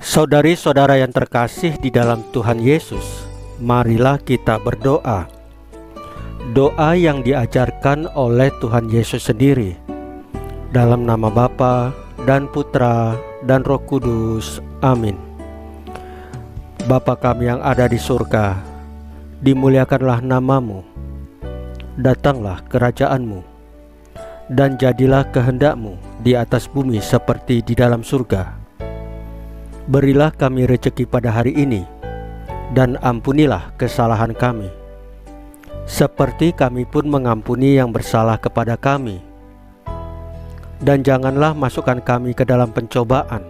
Saudari-saudara yang terkasih di dalam Tuhan Yesus, marilah kita berdoa. Doa yang diajarkan oleh Tuhan Yesus sendiri. Dalam nama Bapa dan Putra dan Roh Kudus. Amin. Bapa kami yang ada di surga, dimuliakanlah namamu. Datanglah kerajaan-Mu, dan jadilah kehendak-Mu di atas bumi seperti di dalam surga. Berilah kami rezeki pada hari ini, dan ampunilah kesalahan kami, seperti kami pun mengampuni yang bersalah kepada kami. Dan janganlah masukkan kami ke dalam pencobaan,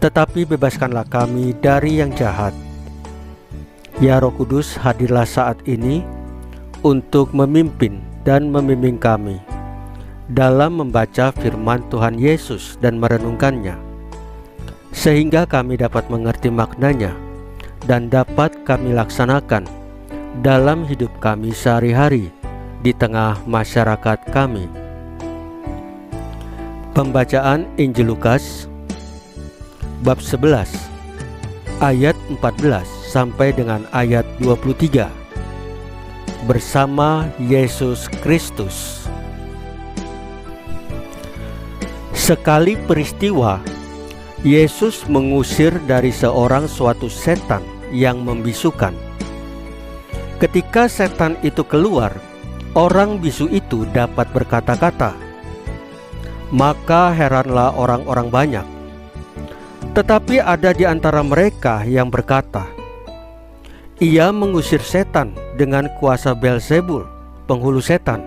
tetapi bebaskanlah kami dari yang jahat. Ya Roh Kudus, hadirlah saat ini untuk memimpin dan membimbing kami dalam membaca firman Tuhan Yesus dan merenungkannya, sehingga kami dapat mengerti maknanya dan dapat kami laksanakan dalam hidup kami sehari-hari di tengah masyarakat kami. Pembacaan Injil Lukas bab 11 ayat 14 sampai dengan ayat 23 bersama Yesus Kristus. Sekali peristiwa, Yesus mengusir dari seorang suatu setan yang membisukan. Ketika setan itu keluar, orang bisu itu dapat berkata-kata. Maka heranlah orang-orang banyak. Tetapi ada di antara mereka yang berkata, "Ia mengusir setan dengan kuasa Beelzebul, penghulu setan."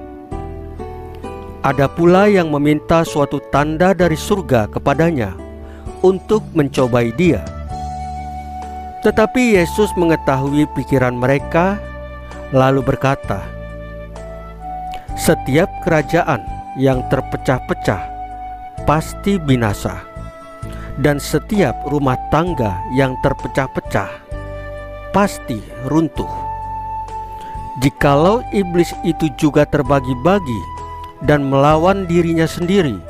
Ada pula yang meminta suatu tanda dari surga kepadanya untuk mencobai dia. Tetapi Yesus mengetahui pikiran mereka, lalu berkata, "Setiap kerajaan yang terpecah-pecah pasti binasa, dan setiap rumah tangga yang terpecah-pecah pasti runtuh. Jikalau iblis itu juga terbagi-bagi dan melawan dirinya sendiri,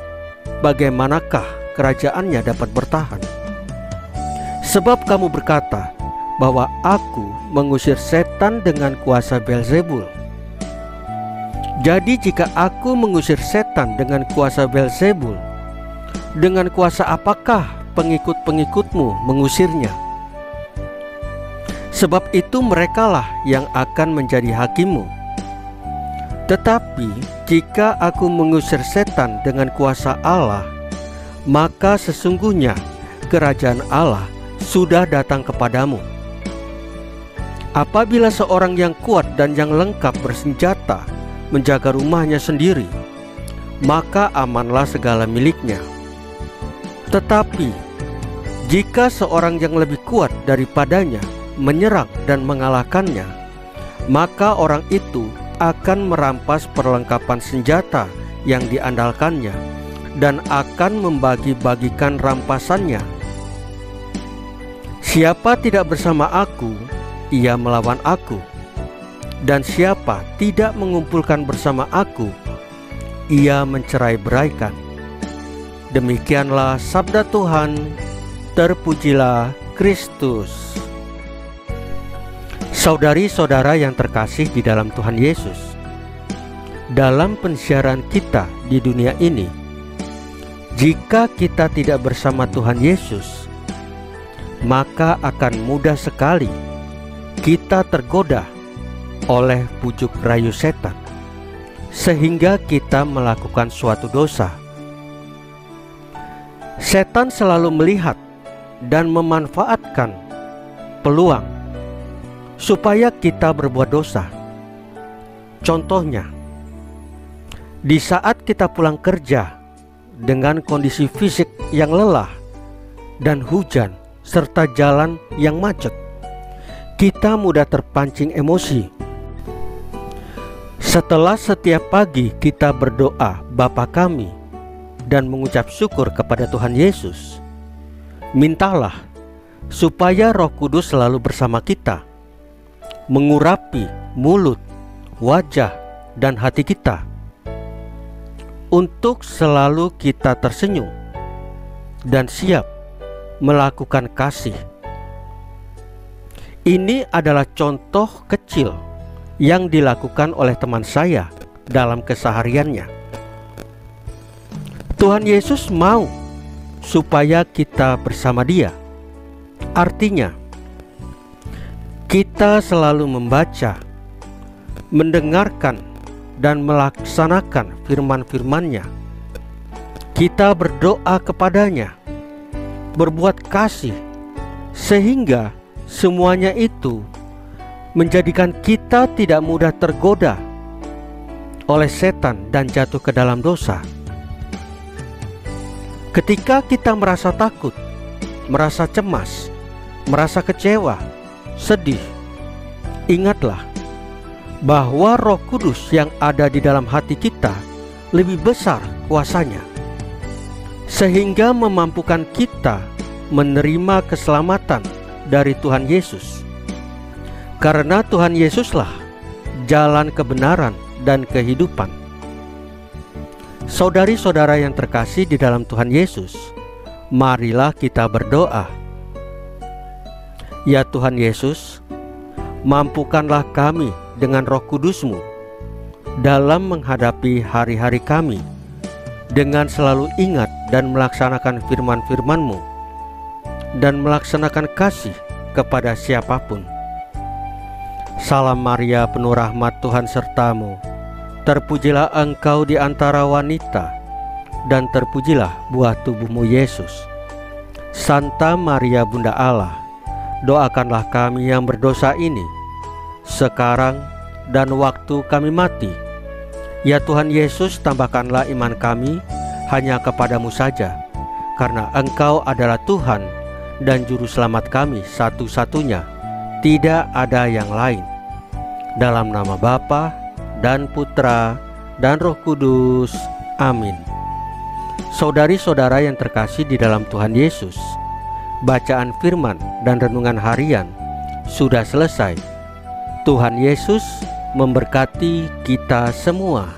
bagaimanakah kerajaannya dapat bertahan? Sebab kamu berkata bahwa aku mengusir setan dengan kuasa Beelzebul. Jadi jika aku mengusir setan dengan kuasa Beelzebul, dengan kuasa apakah pengikut-pengikutmu mengusirnya? Sebab itu merekalah yang akan menjadi hakimmu. Tetapi jika aku mengusir setan dengan kuasa Allah, maka sesungguhnya kerajaan Allah sudah datang kepadamu. Apabila seorang yang kuat dan yang lengkap bersenjata menjaga rumahnya sendiri, maka amanlah segala miliknya. Tetapi jika seorang yang lebih kuat daripadanya menyerang dan mengalahkannya, maka orang itu akan merampas perlengkapan senjata yang diandalkannya dan akan membagi-bagikan rampasannya. Siapa tidak bersama aku, ia melawan aku, dan siapa tidak mengumpulkan bersama aku, ia mencerai-beraikan." Demikianlah sabda Tuhan. Terpujilah Kristus. Saudari-saudara yang terkasih di dalam Tuhan Yesus, dalam pensiaran kita di dunia ini, jika kita tidak bersama Tuhan Yesus, maka akan mudah sekali kita tergoda oleh bujuk rayu setan, sehingga kita melakukan suatu dosa. Setan selalu melihat dan memanfaatkan peluang supaya kita berbuat dosa. Contohnya, di saat kita pulang kerja dengan kondisi fisik yang lelah dan hujan serta jalan yang macet, kita mudah terpancing emosi. Setelah setiap pagi kita berdoa Bapa kami dan mengucap syukur kepada Tuhan Yesus, mintalah supaya Roh Kudus selalu bersama kita, mengurapi mulut, wajah, dan hati kita, untuk selalu kita tersenyum dan siap melakukan kasih. Ini adalah contoh kecil yang dilakukan oleh teman saya dalam kesehariannya. Tuhan Yesus mau supaya kita bersama Dia. Artinya, kita selalu membaca, mendengarkan, dan melaksanakan firman-firman-Nya. Kita berdoa kepadanya, berbuat kasih, sehingga semuanya itu menjadikan kita tidak mudah tergoda oleh setan dan jatuh ke dalam dosa. Ketika kita merasa takut, merasa cemas, merasa kecewa, sedih, ingatlah bahwa Roh Kudus yang ada di dalam hati kita lebih besar kuasanya, sehingga memampukan kita menerima keselamatan dari Tuhan Yesus. Karena Tuhan Yesuslah jalan kebenaran dan kehidupan. Saudari-saudara yang terkasih di dalam Tuhan Yesus, marilah kita berdoa. Ya Tuhan Yesus, mampukanlah kami dengan Roh Kudus-Mu dalam menghadapi hari-hari kami, dengan selalu ingat dan melaksanakan firman-firman-Mu, dan melaksanakan kasih kepada siapapun. Salam Maria, penuh rahmat, Tuhan sertamu. Terpujilah engkau di antara wanita, dan terpujilah buah tubuhmu Yesus. Santa Maria Bunda Allah, doakanlah kami yang berdosa ini, sekarang dan waktu kami mati. Ya Tuhan Yesus, tambahkanlah iman kami hanya kepadamu saja, karena Engkau adalah Tuhan dan Juru Selamat kami satu-satunya, tidak ada yang lain. Dalam nama Bapa dan Putra dan Roh Kudus. Amin. Saudari-saudara yang terkasih di dalam Tuhan Yesus, bacaan firman dan renungan harian sudah selesai. Tuhan Yesus memberkati kita semua.